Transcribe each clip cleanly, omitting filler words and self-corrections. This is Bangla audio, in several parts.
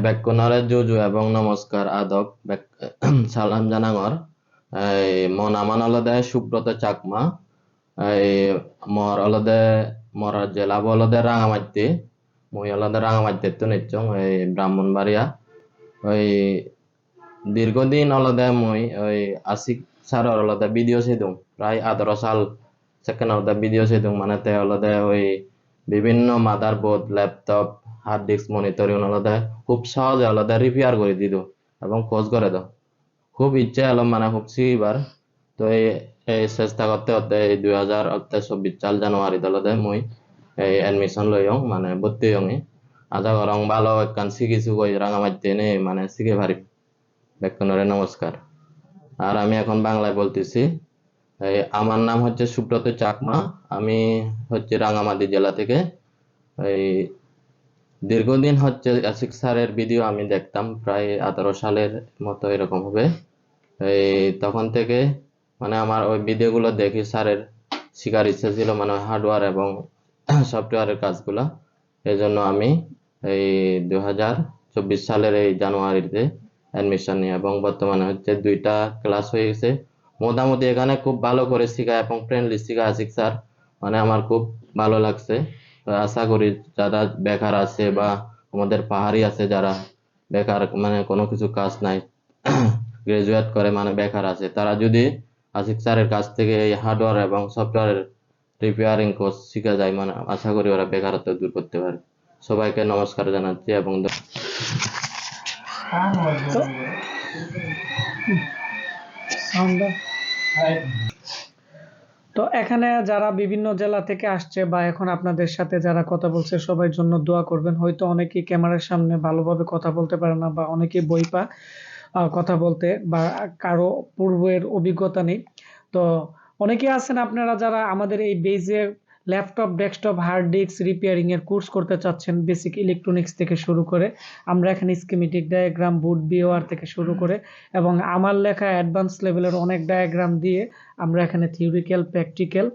বেক্ষণরে জুজু এবং নমস্কার আদব সালাম জানাঙর মন আমান অলদে সুব্রত চাকমা মর অলদে মর জেলা অলদে রাঙামাটি মুই অলদে রাঙামাটি তো নিচ্ছং ব্রাহ্মণবাড়িয়া ওই দীর্ঘদিন অলদে মুই ওই আশিক স্যারের অলদে ভিডিও সেদুং প্রায় 18 সাল সেকেন্ড অলদে ভিডিও সেদুং মানে তে অলদে ওই বিভিন্ন motherboard laptop hard disk monitoring অলদে খুব সহজে অলদে রিপেয়ার করে দিত এবং খোঁজ করে দাও খুব ইচ্ছা এলো মানে খুব এবার তো এই চেষ্টা করতে করতে এই 2024 সাল জানুয়ারি অলদে মুই এই এডমিশন লইয়ং মানে ভর্তি হইয়ং আজা করং ভালো একখান শিখিছু কই রাঙামাটিতে নে মানে শিখে পারি বেক্ষণরে নমস্কার। আর আমি এখন বাংলায় বলতেছি। আমার নাম হচ্ছে সুব্রত চাকমা। আমি হচ্ছে রাঙামাটি জেলা থেকে। এই দীর্ঘদিন হচ্ছে আশিক স্যারের ভিডিও আমি দেখতাম প্রায় 18 সালের মতো এরকম হবে। তখন থেকে মানে আমার ওই ভিডিওগুলো দেখি স্যারের শিখার ইচ্ছা ছিল মানে হার্ডওয়্যার এবং সফটওয়্যারের কাজগুলা। এই জন্য আমি এই 2024 সালের এই জানুয়ারিতে অ্যাডমিশন নিই এবং বর্তমানে হচ্ছে 2টা ক্লাস হয়ে গেছে। মোটামুটি এখানে খুব ভালো করে শেখায় এবং ফ্রেন্ডলি শেখায় আশিক স্যার, মানে আমার খুব ভালো লাগছে। তো আশা করি যারা বেকার আছে বা আমাদের পাহাড়ি আছে যারা বেকার মানে কোনো কিছু কাজ নাই গ্রাজুয়েট করে মানে বেকার আছে, তারা যদি আশিক স্যারের কাছ থেকে এই হার্ডওয়্যার এবং সফটওয়্যার রিপেয়ারিং কোর্স শিখে যায় মানে আশা করি ওরা বেকারত্ব দূর করতে পারে। সবাইকে নমস্কার জানাচ্ছি এবং তো এখানে যারা বিভিন্ন জেলা থেকে আসছে বা এখন আপনাদের সাথে যারা কথা বলছে সবার জন্য দোয়া করবেন। হয়তো অনেকেই ক্যামেরার সামনে ভালোভাবে কথা বলতে পারে না বা অনেকেই বই পা কথা বলতে বা কারো পূর্বের অভিজ্ঞতা নেই। তো অনেকেই আছেন আপনারা যারা আমাদের এই বেজে laptop desktop hard disk repairing এর কোর্স করতে চাচ্ছেন, বেসিক ইলেকট্রনিক্স থেকে শুরু করে আমরা এখানে স্কিমেটিক ডায়াগ্রাম বুট বিওআর থেকে শুরু করে এবং আমার লেখা অ্যাডভান্স লেভেলের অনেক ডায়াগ্রাম দিয়ে আমরা এখানে থিওরিক্যাল প্র্যাকটিক্যাল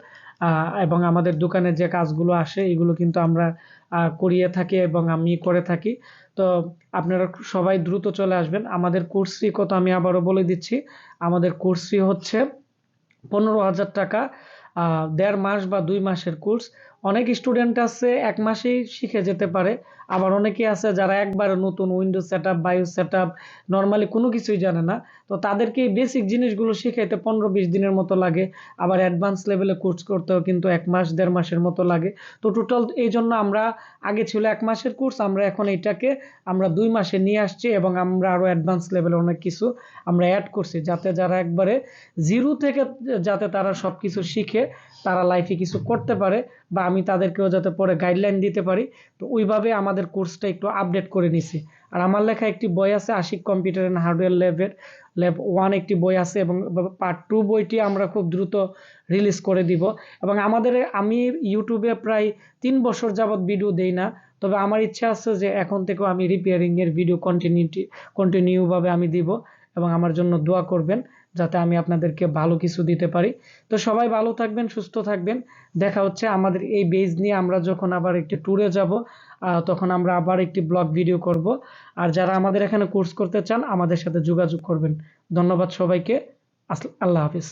এবং আমাদের দোকানে যে কাজগুলো আসে এগুলো কিন্তু আমরা করিয়ে থাকি এবং আমি করে থাকি। তো আপনারা সবাই দ্রুত চলে আসবেন। আমাদের কোর্স ফি কত আমি আবারও বলে দিচ্ছি। আমাদের কোর্স ফি হচ্ছে 15,000 টাকা, 1.5 মাস বা 2 মাসের কোর্স। অনেক স্টুডেন্ট আছে 1 মাসেই শিখে যেতে পারে, আবার অনেকে আছে যারা একবারে নতুন Windows setup bias setup normally কোনো কিছুই জানে না। তো তাদেরকে এই বেসিক জিনিসগুলো শিখাইতে 15-20 দিনের মতো লাগে। আবার অ্যাডভান্স লেভেলে কোর্স করতেও কিন্তু 1 মাস 1.5 মাসের মতো লাগে। তো টোটাল এই জন্য আমরা আগে ছিল 1 মাসের কোর্স, আমরা এখন এটাকে আমরা 2 মাসে নিয়ে আসছি এবং আমরা আরও অ্যাডভান্স লেভেলে অনেক কিছু আমরা অ্যাড করছি যাতে যারা একবারে জিরো থেকে যাতে তারা সব কিছু শিখে তারা লাইফে কিছু করতে পারে বা আমি তাদেরকেও যাতে পরে গাইডলাইন দিতে পারি। তো ওইভাবে আমাদের কোর্সটা একটু আপডেট করে নিছি। আর আমার লেখা একটি বই আছে Ashik computer and hardware lab 1 একটি বই আছে এবং পার্ট 2 বইটি আমরা খুব দ্রুত রিলিজ করে দিব। এবং আমি ইউটিউবে প্রায় 3 বছর যাবৎ ভিডিও দেই না, তবে আমার ইচ্ছা আছে যে এখন থেকেও আমি রিপেয়ারিংয়ের ভিডিও কন্টিনিউভাবে আমি দিব এবং আমার জন্য দোয়া করবেন যাতে আমি আপনাদেরকে ভালো কিছু দিতে পারি। তো সবাই ভালো থাকবেন, সুস্থ থাকবেন। দেখা হচ্ছে আমাদের এই বেজ নিয়ে আমরা যখন আবার একটি ট্যুরে যাব তখন আমরা আবার একটি ব্লগ ভিডিও করব। আর যারা আমাদের এখানে কোর্স করতে চান আমাদের সাথে যোগাযোগ করবেন। ধন্যবাদ সবাইকে। আল্লাহ হাফিজ।